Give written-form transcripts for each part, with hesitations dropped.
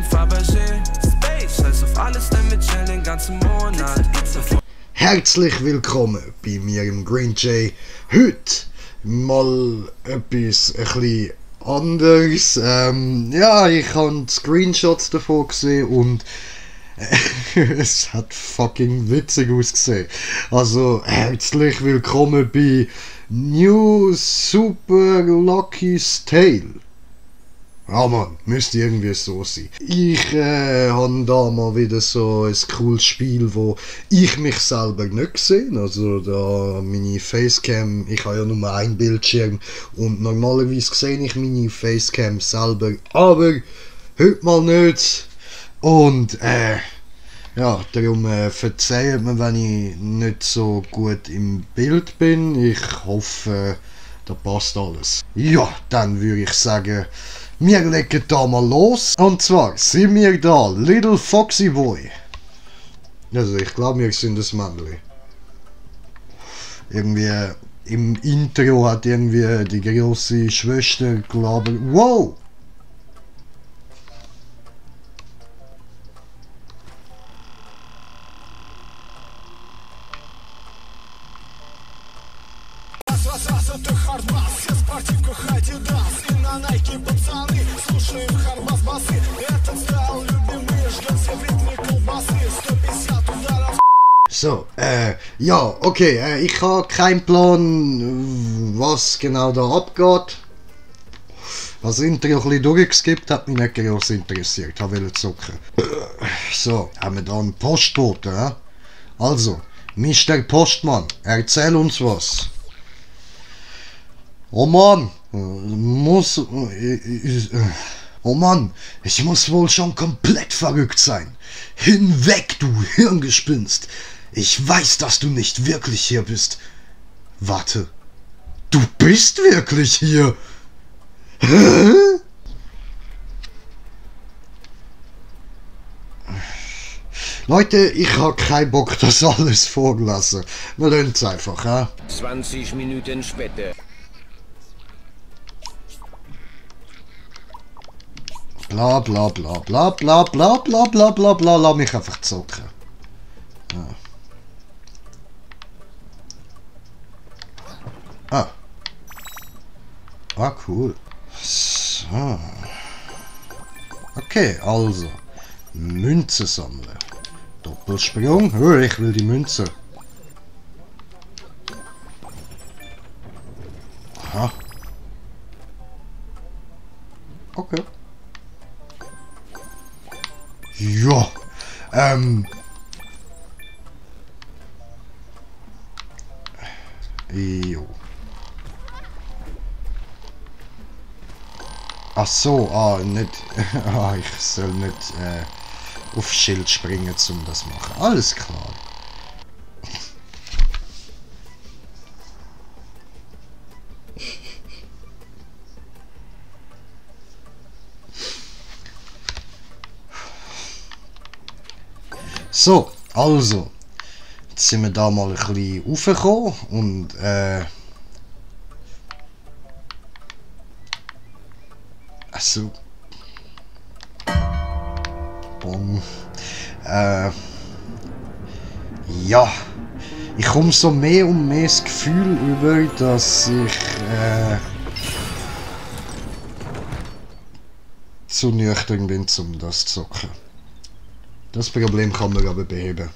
in Fabergé. Space, scheiß auf alles, denn wir chillen den ganzen Monat. Herzlich willkommen bei mir im Green Jay. Heute mal etwas ein bisschen anderes. Ja, ich habe Screenshots davon gesehen und es hat fucking witzig ausgesehen. Also herzlich willkommen bei New Super Lucky's Tale. Ja Mann, müsste irgendwie so sein. Ich habe da mal wieder so ein cooles Spiel, wo ich mich selber nicht sehe. Also da meine Facecam, ich habe ja nur einen Bildschirm und normalerweise sehe ich meine Facecam selber, aber heute mal nicht. Und ja, darum verzeiht mir, wenn ich nicht so gut im Bild bin. Ich hoffe, da passt alles. Ja, dann würde ich sagen, wir legen da mal los. Und zwar sind wir da, Little Foxy Boy. Also ich glaube, wir sind das Männchen. Irgendwie im Intro hat irgendwie die große Schwester gelabert. Wow! So, ja, okay, ich habe keinen Plan, was genau da abgeht. Was Intro ein bisschen durchgeskippt hat mich nicht groß interessiert, ich wollte zocken. So, haben wir da einen Postboten, eh? Also, Mr. Postmann, erzähl uns was. Oh Mann, oh Mann, ich muss wohl schon komplett verrückt sein. Hinweg, du Hirngespinst. Ich weiß, dass du nicht wirklich hier bist. Warte, du bist wirklich hier. Hä? Leute, ich hab keinen Bock, das alles vorlassen. Wir lassen es einfach, ja? 20 Minuten später. Bla bla bla bla bla bla bla bla bla bla, lass mich einfach zocken. Ja. Ah. Ah, cool. So. Okay, also. Münzen sammeln. Doppelsprung. Oh, ich will die Münze. Aha. Okay. Ja, jo. Ach so, nicht, ich soll nicht auf Schild springen, um das zu machen. Alles klar. So, also, jetzt sind wir da mal ein bisschen raufgekommen und also bon, ja, ich komme so mehr und mehr das Gefühl über, dass ich zu nüchtern bin, um das zu zocken. Das Problem kann man aber beheben.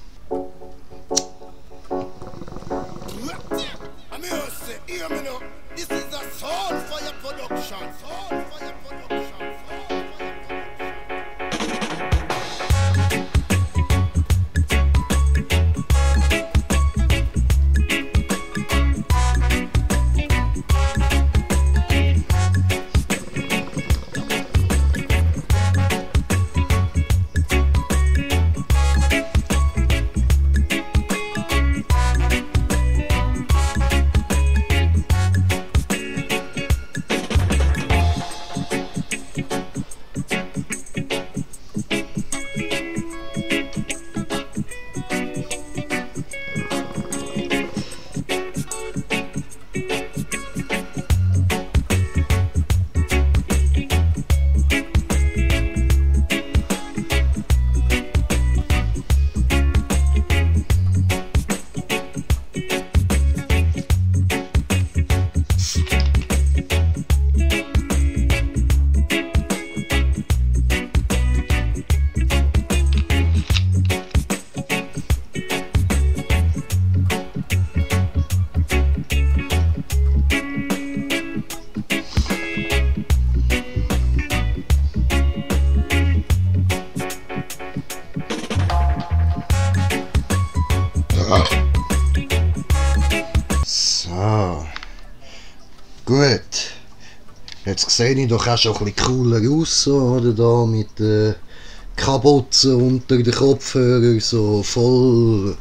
Gut. Jetzt sehe ich doch auch schon ein bisschen cooler aus, so, oder da mit Kapuze unter den Kopfhörern, so voll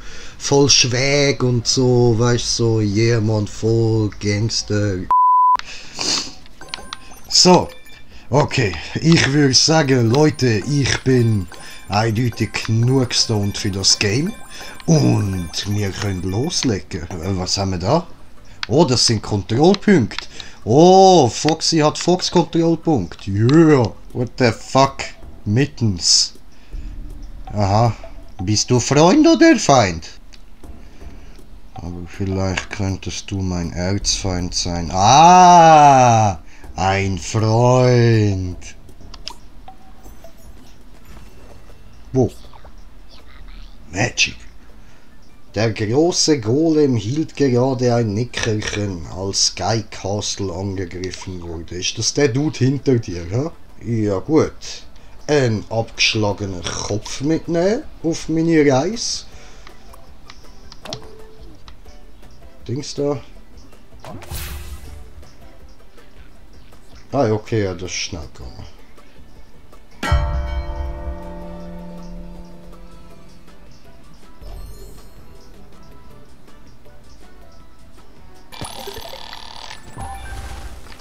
schwäg und so, weißt du, so, yeah, man, voll Gangster. So, okay, ich würde sagen, Leute, ich bin eindeutig genug stoned für das Game und wir können loslegen. Was haben wir da? Oh, das sind Kontrollpunkte. Oh, Foxy hat Fox-Kontrollpunkt. Yeah, what the fuck? Mittens. Aha, bist du Freund oder Feind? Aber vielleicht könntest du mein Erzfeind sein. Ah, ein Freund. Wo? Magic. Der große Golem hielt gerade ein Nickerchen, als Sky Castle angegriffen wurde. Ist das der Dude hinter dir, ja? Ja gut. Ein abgeschlagener Kopf mitnehmen auf meine Reise. Dings da. Ah, okay, ja, das ist schnell gegangen.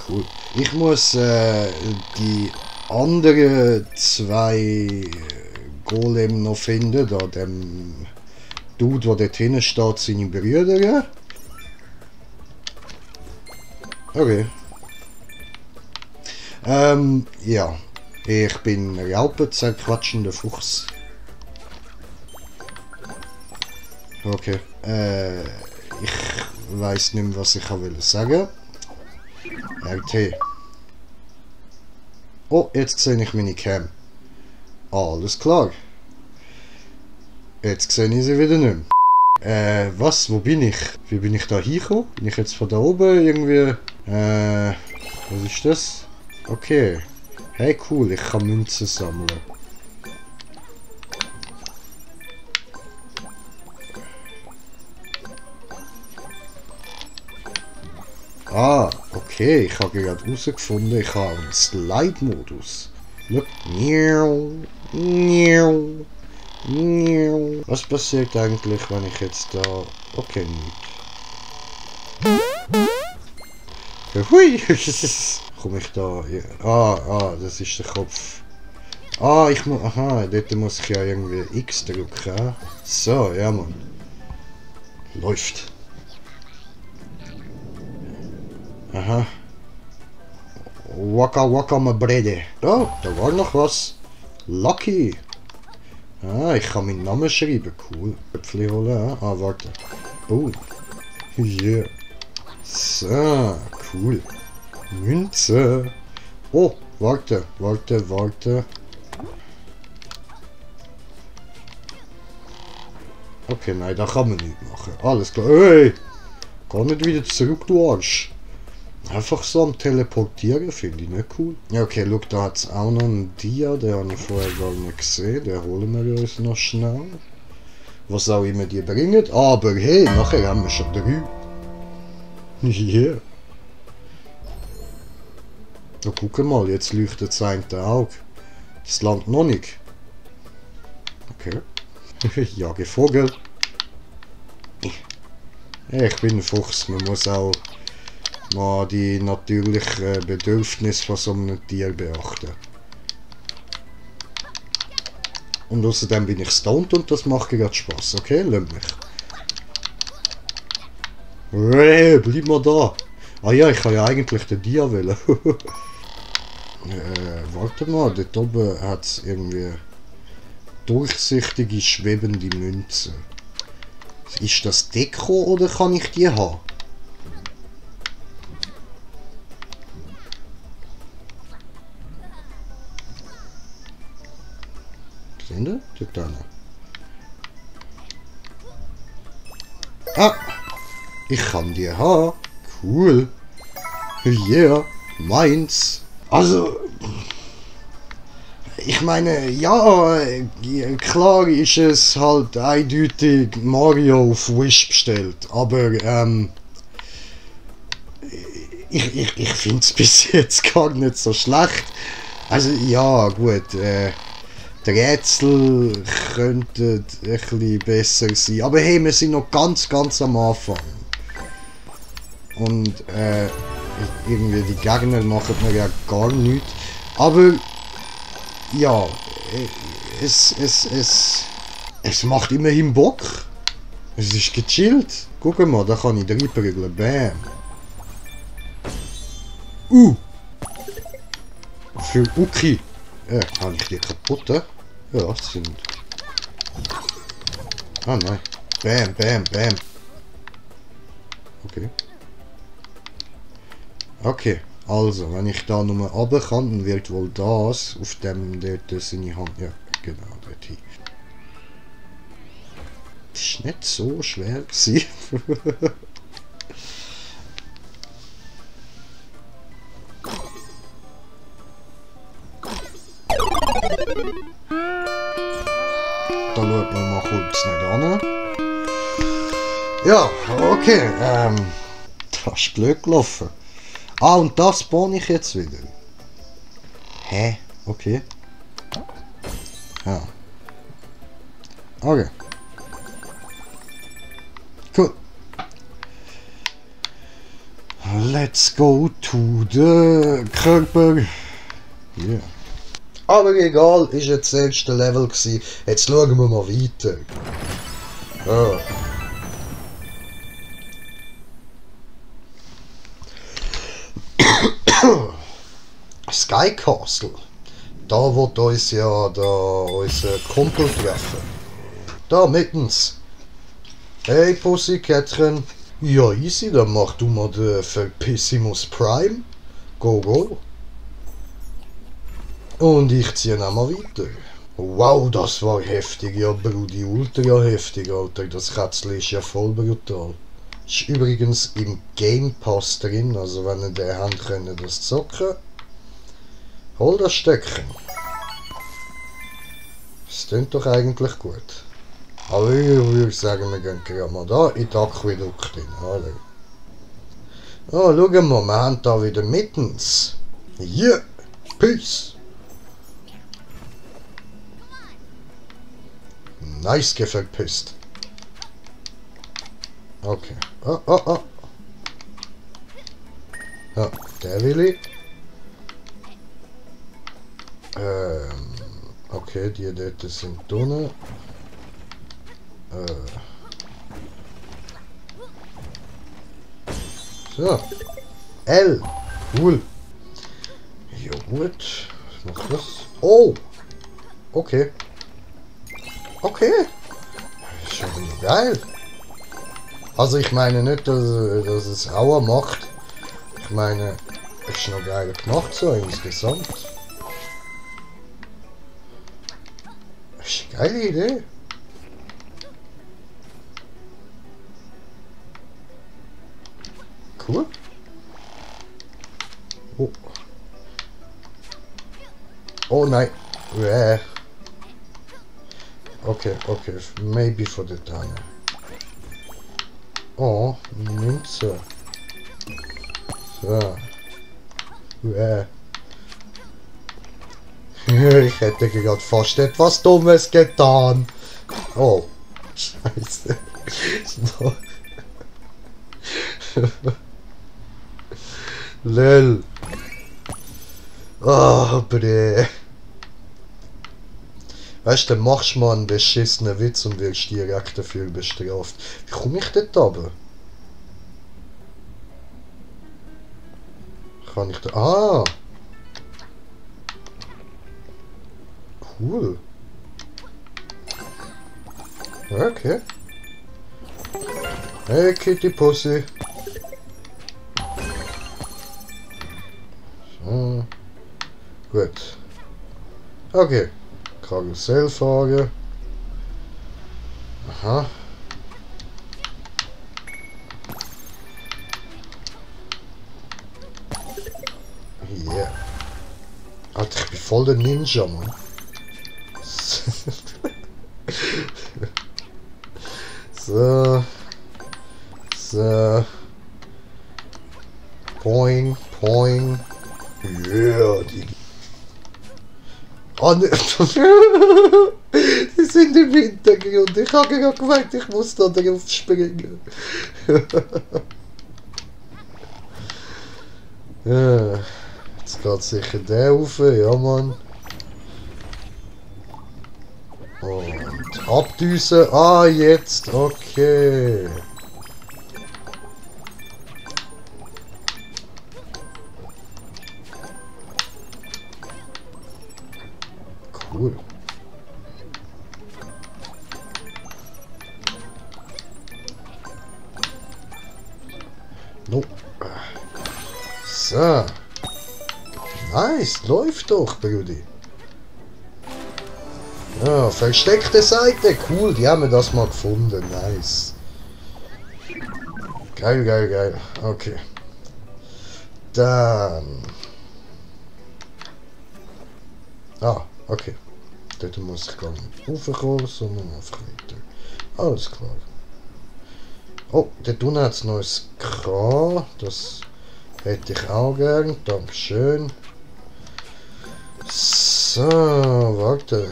Cool. Ich muss die anderen zwei Golem noch finden, da dem Dude, der dort hinten steht, seine Brüder. Okay. Ja. Ich bin Raupenzerquatschender Fuchs. Okay. Ich weiß nicht mehr, was ich sagen RT. Oh, jetzt sehe ich meine Cam. Alles klar. Jetzt sehe ich sie wieder nicht mehr. Was? Wo bin ich? Wie bin ich da hingekommen? Bin ich jetzt von da oben irgendwie... was ist das? Okay. Hey, cool, ich kann Münzen sammeln. Ah, okay, ich habe gerade herausgefunden, ich habe einen Slide-Modus. Look. Was passiert eigentlich, wenn ich jetzt da... Okay, nicht. Hui! Komme ich da... Ah, das ist der Kopf. Ah, ich muss... Aha, dort muss ich ja irgendwie X drücken. So, ja Mann. Läuft. Aha. Waka waka my brede. Oh, da war noch was. Lucky. Ah, ich kann meinen Namen schreiben. Cool. Äpfel holen. Ah, warte. Oh. Yeah. So, cool. Münze. Oh, warte. Okay, nein, da kann man nicht machen. Alles klar. Hey! Geh nicht wieder zurück, du Arsch. Einfach so am Teleportieren finde ich nicht cool. Ja, okay, schau, da hat es auch noch einen Dia, den habe ich vorher gar nicht gesehen. Den holen wir uns noch schnell. Was auch immer die bringen. Aber hey, nachher haben wir schon 3. Yeah. Da guck mal, jetzt leuchtet das eine Auge. Das langt noch nicht. Okay. Jage Vogel. Ich bin ein Fuchs, man muss auch mal die natürlichen Bedürfnisse von so einem Tier beachten. Und außerdem bin ich stoned und das macht gerade Spaß, okay? Lass mich. Hey, bleib mal da! Ah ja, ich kann ja eigentlich den Dia wählen. Warte mal, dort oben hat es irgendwie durchsichtige, schwebende Münzen. Ist das Deko oder kann ich die haben? Sehen Sie? Dort da noch. Ah! Ich kann die haben. Cool. Yeah, meins. Also, ich meine, ja, klar ist es halt eindeutig Mario auf Wish bestellt, aber Ich finde es bis jetzt gar nicht so schlecht. Also ja, gut, die Rätsel könnten ein bisschen besser sein. Aber hey, wir sind noch ganz am Anfang. Und irgendwie die Gegner machen mir ja gar nichts. Aber ja, es macht immerhin Bock. Es ist gechillt. Guck mal, da kann ich reinprügeln. Bam. Für Uki. Habe ich die kaputt? Ja, das sind... Ah nein. Bam. Okay. Okay, also, wenn ich da nur runter kann, dann wird wohl das auf dem dort seine Hand... Ja, genau, dort hin. Das war nicht so schwer gewesen. Da schaut man mal kurz nicht an. Ja, okay, das ist blöd gelaufen. Ah, und das spawne ich jetzt wieder. Hä? Okay. Ja. Okay. Cool. Let's go to the Körper. Yeah. Aber egal, ist jetzt das erste Level gewesen. Jetzt schauen wir mal weiter. Oh. Sky Castle. Da wird uns ja unser Kumpel treffen. Da mittens. Hey Pussykätzchen. Ja easy, dann mach du mal den Verpissimus Prime. Go. Und ich ziehe noch mal weiter. Wow, das war heftig, ja Brudi, ultra heftig, Alter. Das Kätzchen ist ja voll brutal. Ist übrigens im Game Pass drin, also wenn ihr den habt, könnt ihr das zocken. Hol das Stöckchen. Das klingt doch eigentlich gut. Aber ich würde sagen, wir gehen gerade mal da in die Aquädukt rein. Oh, schau mal, wir haben da wieder mittens. Yeah, peace. Nice verpisst. Okay. Oh. Ja, der will ich. Okay, die dort sind drinnen. So. L. Cool. Ja gut. Was macht das? Oh! Okay. Okay. Das ist schon geil. Also ich meine nicht, dass es Aua macht. Ich meine, es ist noch geil gemacht so insgesamt. Das ist eine geile Idee. Cool. Oh. Oh nein. Okay, maybe for the time. Oh, Münze. So. Ich hätte gerade fast etwas Dummes getan. Oh. Scheiße. Lol. Oh, bre. Weißt du, dann machst du mal einen beschissenen Witz und wirst direkt dafür bestraft. Wie komme ich dort runter? Kann ich da... Ah! Cool. Okay. Hey Kitty Pussy. So. Gut. Okay. Karussell fahren. Aha. Yeah. Alter, ich bin voll der Ninja, Mann. So. Poing, poing. Ja, die... Oh, ne. Die sind im Hintergrund. Ich habe gerade gemeint, ich muss da drauf springen. Ja, jetzt geht sicher der rauf. Ja, Mann. Und abdüsen. Ah, jetzt. Okay. Cool. No. So. Nice, läuft doch, Brudi. Ja, versteckte Seite, cool, die haben wir das mal gefunden, nice. Geil, geil, geil, okay. Dann... Ah, okay. Dort muss ich gar nicht raufkommen, sondern einfach weiter. Alles klar. Oh, dort unten hat es noch ein Kran. Das hätte ich auch gern. Dankeschön. So, warte.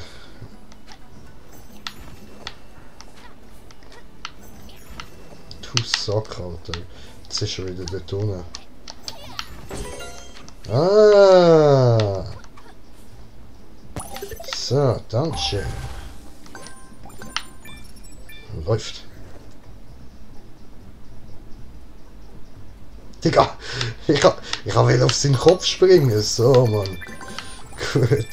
Du Sack, Alter. Jetzt ist schon wieder dort unten. Ah! So, Dankeschön. Läuft. Digga, ich will auf seinen Kopf springen. So, Mann. Gut.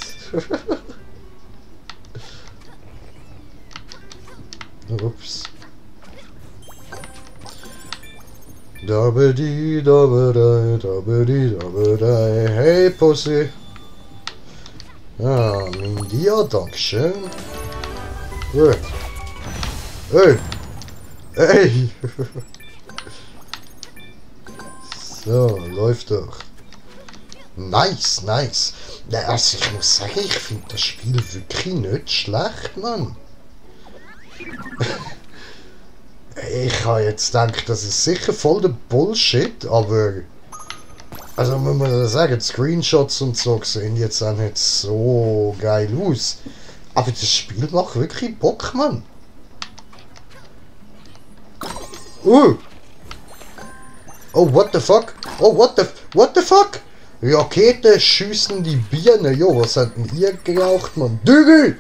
Ups. Dabedi, dabedi, dabedi, dabedi. Hey, Pussy. Ja, mein Dia, dankeschön. Gut. Hey. Hey. So, läuft doch. Nice, nice. Also ich muss sagen, ich finde das Spiel wirklich nicht schlecht, Mann. Ich habe jetzt gedacht, das ist sicher voll der Bullshit, aber... Also muss man sagen, die Screenshots und so sehen jetzt auch nicht so geil aus. Aber das Spiel macht wirklich Bock, Mann. Oh, what the fuck? Oh, what the fuck? Raketen schiessen die Birne. Jo, was hat denn ihr geraucht, Mann? Dügel!